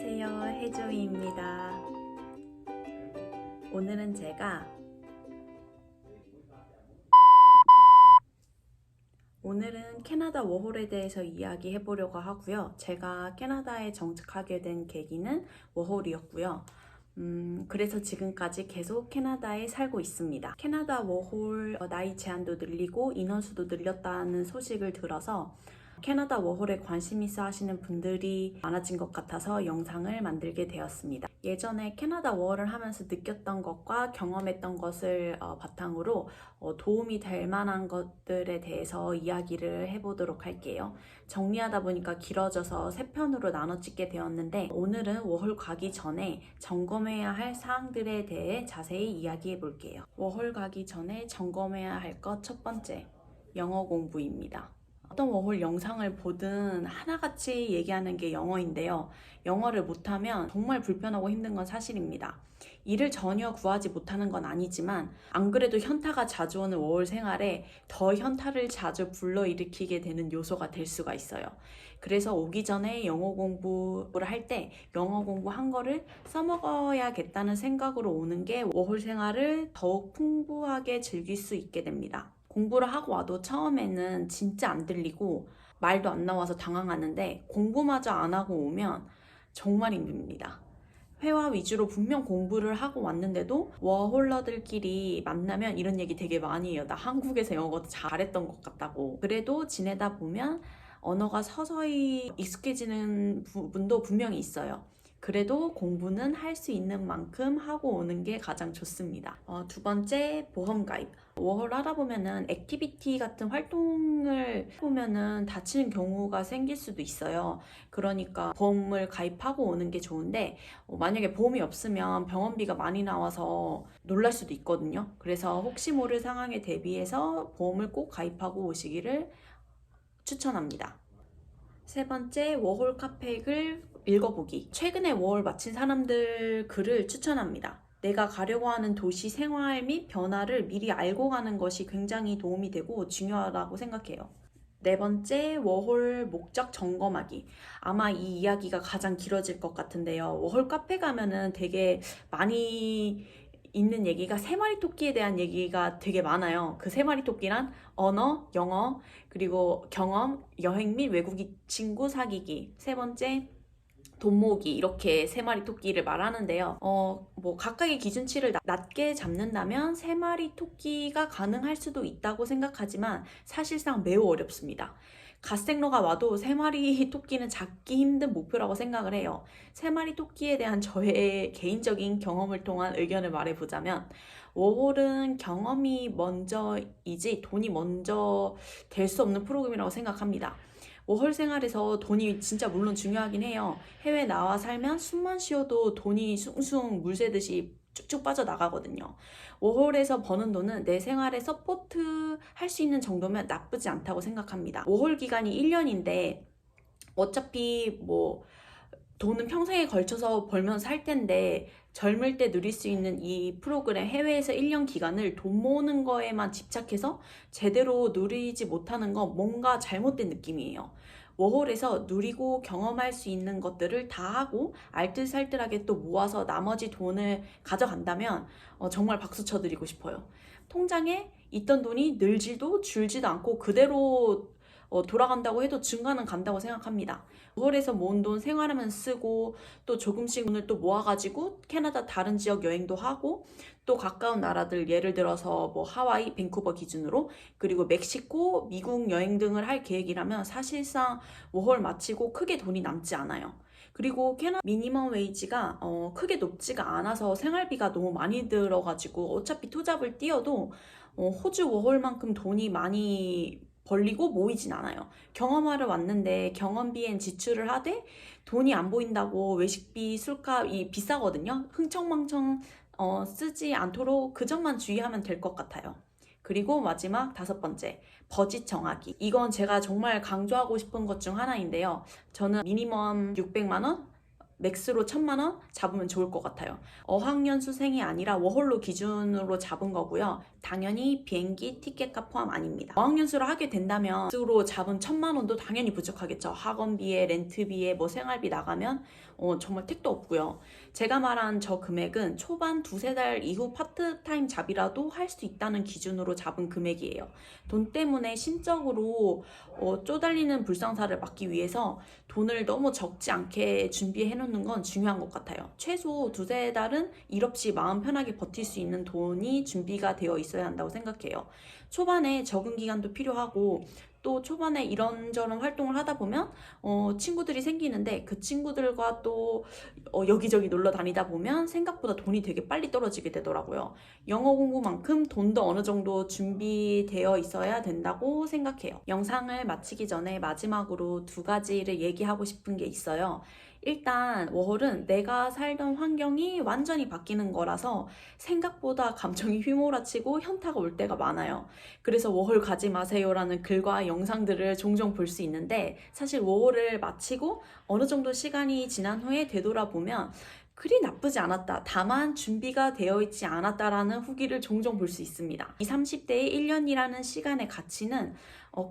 안녕하세요, 혜조이입니다. 오늘은 캐나다 워홀에 대해서 이야기해 보려고 하고요. 제가 캐나다에 정착하게 된 계기는 워홀이었고요. 그래서 지금까지 계속 캐나다에 살고 있습니다. 캐나다 워홀 나이 제한도 늘리고 인원수도 늘렸다는 소식을 들어서 캐나다 워홀에 관심 있어 하시는 분들이 많아진 것 같아서 영상을 만들게 되었습니다. 예전에 캐나다 워홀을 하면서 느꼈던 것과 경험했던 것을 바탕으로 도움이 될 만한 것들에 대해서 이야기를 해보도록 할게요. 정리하다 보니까 길어져서 3편으로 나눠 찍게 되었는데 오늘은 워홀 가기 전에 점검해야 할 사항들에 대해 자세히 이야기해 볼게요. 워홀 가기 전에 점검해야 할 것 첫 번째, 영어 공부입니다. 어떤 워홀 영상을 보든 하나같이 얘기하는 게 영어인데요. 영어를 못하면 정말 불편하고 힘든 건 사실입니다. 일을 전혀 구하지 못하는 건 아니지만 안 그래도 현타가 자주 오는 워홀 생활에 더 현타를 자주 불러일으키게 되는 요소가 될 수가 있어요. 그래서 오기 전에 영어 공부를 할 때 영어 공부한 거를 써먹어야겠다는 생각으로 오는 게 워홀 생활을 더욱 풍부하게 즐길 수 있게 됩니다. 공부를 하고 와도 처음에는 진짜 안 들리고 말도 안 나와서 당황하는데 공부마저 안 하고 오면 정말 힘듭니다. 회화 위주로 분명 공부를 하고 왔는데도 워홀러들끼리 만나면 이런 얘기 되게 많이 해요. 나 한국에서 영어 잘했던 것 같다고. 그래도 지내다 보면 언어가 서서히 익숙해지는 부분도 분명히 있어요. 그래도 공부는 할 수 있는 만큼 하고 오는 게 가장 좋습니다. 두 번째, 보험 가입. 워홀 하다 보면은 액티비티 같은 활동을 보면은 다치는 경우가 생길 수도 있어요. 그러니까 보험을 가입하고 오는 게 좋은데 만약에 보험이 없으면 병원비가 많이 나와서 놀랄 수도 있거든요. 그래서 혹시 모를 상황에 대비해서 보험을 꼭 가입하고 오시기를 추천합니다. 세 번째, 워홀 카페를 읽어보기. 최근에 워홀 마친 사람들 글을 추천합니다. 내가 가려고 하는 도시 생활 및 변화를 미리 알고 가는 것이 굉장히 도움이 되고 중요하다고 생각해요. 네 번째, 워홀 목적 점검하기. 아마 이 이야기가 가장 길어질 것 같은데요. 워홀 카페 가면은 되게 많이 있는 얘기가 3마리 토끼에 대한 얘기가 되게 많아요. 그 3마리 토끼란 언어, 영어, 그리고 경험, 여행 및 외국인 친구 사귀기. 세 번째, 돈 모으기. 이렇게 3마리 토끼를 말하는데요. 각각의 기준치를 낮게 잡는다면 3마리 토끼가 가능할 수도 있다고 생각하지만 사실상 매우 어렵습니다. 갓생러가 와도 3마리 토끼는 잡기 힘든 목표라고 생각을 해요. 3마리 토끼에 대한 저의 개인적인 경험을 통한 의견을 말해보자면 워홀은 경험이 먼저이지 돈이 먼저 될 수 없는 프로그램이라고 생각합니다. 워홀 생활에서 돈이 진짜 물론 중요하긴 해요. 해외 나와 살면 숨만 쉬어도 돈이 숭숭 물 새듯이 쭉쭉 빠져나가거든요. 워홀에서 버는 돈은 내 생활에 서포트 할 수 있는 정도면 나쁘지 않다고 생각합니다. 워홀 기간이 1년인데 어차피 돈은 평생에 걸쳐서 벌면서 살 텐데 젊을 때 누릴 수 있는 이 프로그램 해외에서 1년 기간을 돈 모으는 거에만 집착해서 제대로 누리지 못하는 건 뭔가 잘못된 느낌이에요. 워홀에서 누리고 경험할 수 있는 것들을 다 하고 알뜰살뜰하게 또 모아서 나머지 돈을 가져간다면 정말 박수 쳐드리고 싶어요. 통장에 있던 돈이 늘지도 줄지도 않고 그대로 돌아간다고 해도 증가는 간다고 생각합니다. 워홀에서 모은 돈 생활하면서 쓰고 또 조금씩 돈을 또 모아가지고 캐나다 다른 지역 여행도 하고 또 가까운 나라들 예를 들어서 하와이, 밴쿠버 기준으로 그리고 멕시코, 미국 여행 등을 할 계획이라면 사실상 워홀 마치고 크게 돈이 남지 않아요. 그리고 캐나다 미니멈 웨이지가 크게 높지가 않아서 생활비가 너무 많이 들어가지고 어차피 투잡을 뛰어도 호주 워홀만큼 돈이 많이 벌리고 모이진 않아요. 경험하러 왔는데 경험비엔 지출을 하되 돈이 안 보인다고 외식비, 술값이 비싸거든요. 흥청망청 쓰지 않도록 그 점만 주의하면 될 것 같아요. 그리고 마지막 5번째, 버짓 정하기. 이건 제가 정말 강조하고 싶은 것 중 하나인데요. 저는 미니멈 600만 원, 맥스로 1,000만 원 잡으면 좋을 것 같아요. 어학연수생이 아니라 워홀로 기준으로 잡은 거고요. 당연히 비행기 티켓값 포함 아닙니다. 어학연수를 하게 된다면 맥스로 잡은 1,000만 원도 당연히 부족하겠죠. 학원비에 렌트비에 뭐 생활비 나가면 정말 택도 없고요. 제가 말한 저 금액은 초반 2-3달 이후 파트타임 잡이라도 할 수 있다는 기준으로 잡은 금액이에요. 돈 때문에 심적으로 쪼달리는 불상사를 막기 위해서 돈을 너무 적지 않게 준비해 놓는 건 중요한 것 같아요. 최소 2-3달은 일 없이 마음 편하게 버틸 수 있는 돈이 준비가 되어 있어야 한다고 생각해요. 초반에 적응 기간도 필요하고 또 초반에 이런저런 활동을 하다 보면 친구들이 생기는데 그 친구들과 또 여기저기 놀러 다니다 보면 생각보다 돈이 되게 빨리 떨어지게 되더라고요. 영어 공부만큼 돈도 어느 정도 준비되어 있어야 된다고 생각해요. 영상을 마치기 전에 마지막으로 2가지를 얘기하고 싶은 게 있어요. 일단 워홀은 내가 살던 환경이 완전히 바뀌는 거라서 생각보다 감정이 휘몰아치고 현타가 올 때가 많아요. 그래서 워홀 가지 마세요라는 글과 영상들을 종종 볼 수 있는데 사실 워홀을 마치고 어느 정도 시간이 지난 후에 되돌아보면 그리 나쁘지 않았다. 다만 준비가 되어 있지 않았다라는 후기를 종종 볼 수 있습니다. 20-30대의 1년이라는 시간의 가치는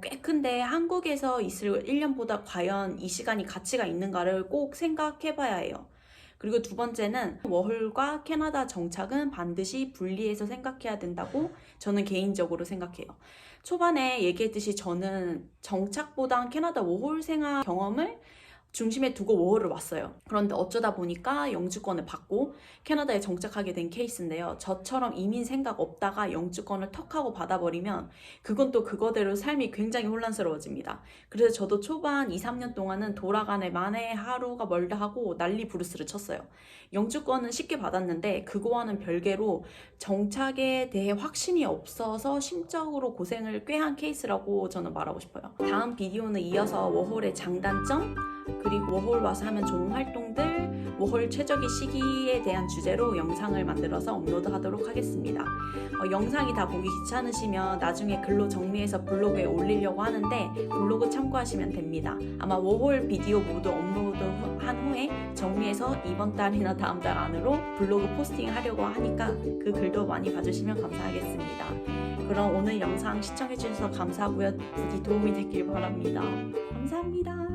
꽤 큰데 한국에서 있을 1년보다 과연 이 시간이 가치가 있는가를 꼭 생각해 봐야 해요. 그리고 2번째는 워홀과 캐나다 정착은 반드시 분리해서 생각해야 된다고 저는 개인적으로 생각해요. 초반에 얘기했듯이 저는 정착보단 캐나다 워홀 생활 경험을 중심에 두고 워홀을 왔어요. 그런데 어쩌다 보니까 영주권을 받고 캐나다에 정착하게 된 케이스인데요. 저처럼 이민 생각 없다가 영주권을 턱 하고 받아버리면 그건 또 그거대로 삶이 굉장히 혼란스러워집니다. 그래서 저도 초반 2-3년 동안은 돌아가네 마네 하루가 멀다 하고 난리 부르스를 쳤어요. 영주권은 쉽게 받았는데 그거와는 별개로 정착에 대해 확신이 없어서 심적으로 고생을 꽤 한 케이스라고 저는 말하고 싶어요. 다음 비디오는 이어서 워홀의 장단점 그리고 워홀 와서 하면 좋은 활동들, 워홀 최적의 시기에 대한 주제로 영상을 만들어서 업로드하도록 하겠습니다. 영상이 다 보기 귀찮으시면 나중에 글로 정리해서 블로그에 올리려고 하는데 블로그 참고하시면 됩니다. 아마 워홀 비디오 모두 업로드한 후에 정리해서 이번 달이나 다음 달 안으로 블로그 포스팅 하려고 하니까 그 글도 많이 봐주시면 감사하겠습니다. 그럼 오늘 영상 시청해주셔서 감사하고요. 부디 도움이 됐길 바랍니다. 감사합니다.